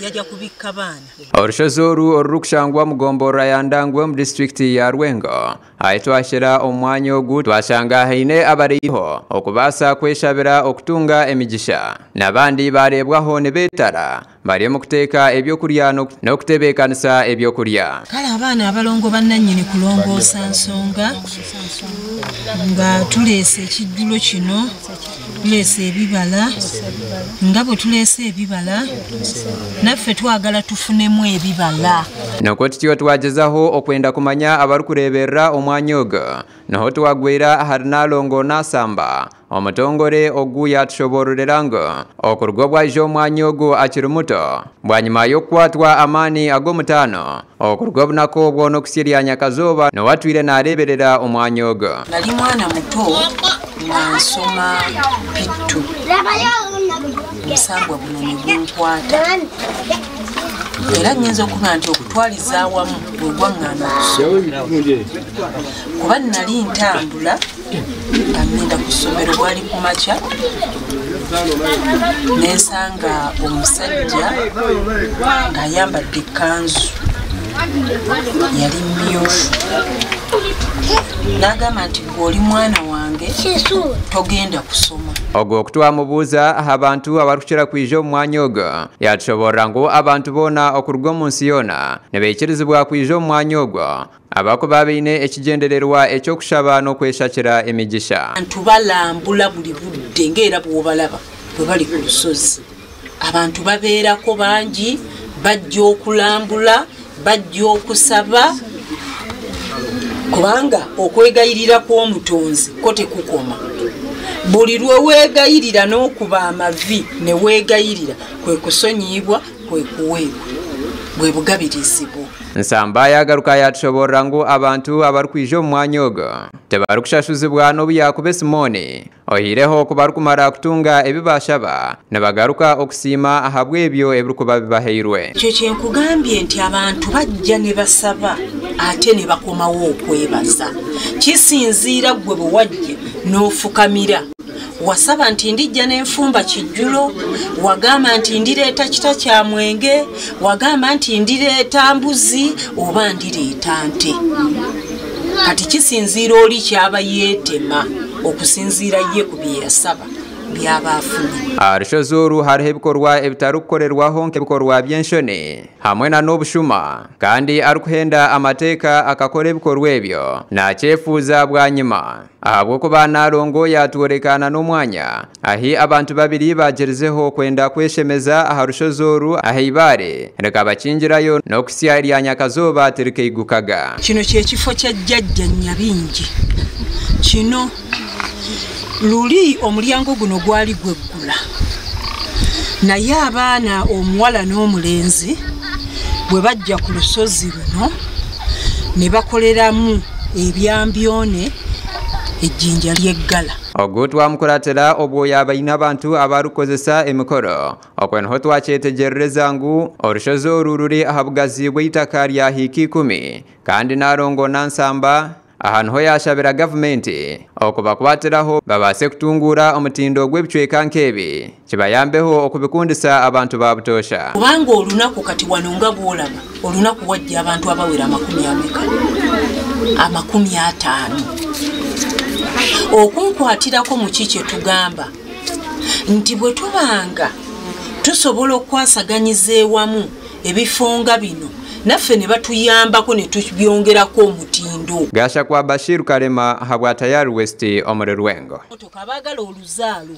yajja kubikka baana. Orushozi oru orukushangwa mugombora ya Ndangwe mu disitulikiti ya Rwengo ahi twashira omwanya ogu twashanga haine abariho okubaasa kweshabira okutunga emigisha n'abandi barebwaho ne beetara bari mu kuteeka ebyokurya n'okutebeekanisa ebyokurya. Kale abaana abalongo bannannyini kulongoosa nsonga nga tuleese ekijjulo kino, tuleese ebibala, nga bwe tuleese ebibala naffe twagala tufunemu ebibala. Noko tutyo twagezaho okwenda kumanya abarukureberera omwanya ogu noho twagwira hari Nalongo Nasamba omutongore ogu yatushobororera ngu okuruga bwaije omwanya ogu akiri muto bwanyuma y'okukwatwa amaani ag'omutaano okuruga obunaku obwo n'okusirya Nyakazooba nowatwire nareberera omwanya ogu. Nali mwana muto nga nsoma Pittu, omusambwa guno ne gunkwata era nnyinza okuba nti okutwaliza awamu bwe gwaŋŋaana okusoma kuba nali ntambula nga ŋŋenda ku ssomero bwali ku makya nensanga omusajja ng'ayambadde ekkanzu yali mmyufu n'agamba nti gw'oli mwana wange togenda kusoma. Ogwo okutwamubuuza abantu abarukukira kwija omu mwanya ogu yatushoborera ngu abantu boona okuruga omu nsi yoona ne baikirizibwa kwija omu mwanya ogwo abakuba baine ekigendererwa ekyokushaba n'okweshakira emigisha. Abantu balambula buli budde ng'era bw'obalaba bwe bali ku lusozi. Abantu babeerako bangi, bajja okulambula, bajja okusaba kubanga okwegayirira kw'omutonzi ko tekukoma. Buli lwe weegayirira n'okuba amavi ne weegayirira kwe kusonyiibwa kwe kuweebwa bwe bugabirizibwa. Nsamba yagaruka yatushoborera ngu abantu abarukwija omu mwanya ogu tebarukushashuzibwa n'obuyakube Simoni ohireho kubarukumara kutunga ebibashaba ne bagaruka okusiima ahabw'ebyo ebirukuba bibahairwe. Ekyo kye nkugambye nti abantu bajja ne basaba ate ne bakomawo okwebaza. Kisinziira gwe bwe wajja n'ofukamira. Wasaba nti ndijja n'enfumba kijjulo, wagamba nti ndireeta kita kya mwenge, wagamba nti ndireeta mbuzi oba ndireeta nte. Kati kisinziira oli kyaba yeetema okusinziira ye ku bye yasaba byaba afunye. Orushozi oru hariho ebikorwa ebitarukukorerwaho nk'ebikorwa by'enshoni hamwe na n'obushuma kandi arukuhenda amateeka akakora ebikorwa ebyo nakyefuuza bwanyuma ahabw'okuba Nalongo yatworekana n'omwanya ahi abantu babiri bagirizeho kwenda kweshemeza aha rushozi oru ah'eibaare rikabakingirayo n'okusya erya Nyakazooba tirikeigukaga. Kino kyekifo kya jjajja Nyabingi. Kino luli omulyango guno gwali gweggula naye abaana omuwala n'omulenzi bwe bajja ku lusozi luno ne bakoleramu ebyambyone ejjinja ly'eggala. Ogu twamukuratira obwoya abaine abantu abarukozesa emikoro okwenoho twakyetegerereza ngu orushozi oru ruri aha bugazi bw'eitaka rya hiika 10 kandi Nalongo Nasamba aha niho yashabira gavumenti okubakwatiraho babaase kutunguura omutindo gw'ebicweka nk'ebi kibayambeho okubikundisa abantu ba butosha. Kubanga olunaku kati wano nga bw'olaba olunaku wajja abantu abawera 50. Okunkwatirako mu ki kye tugamba nti bwe tubanga tusobola okwasaganyiza ewamu ebifo bino naffe ne batuyambako ne tubyongerako omutindo. Gasha kwa Bashir Kalema habwa Tayari West omuri Rwengo. Motoka bagala oluzaalo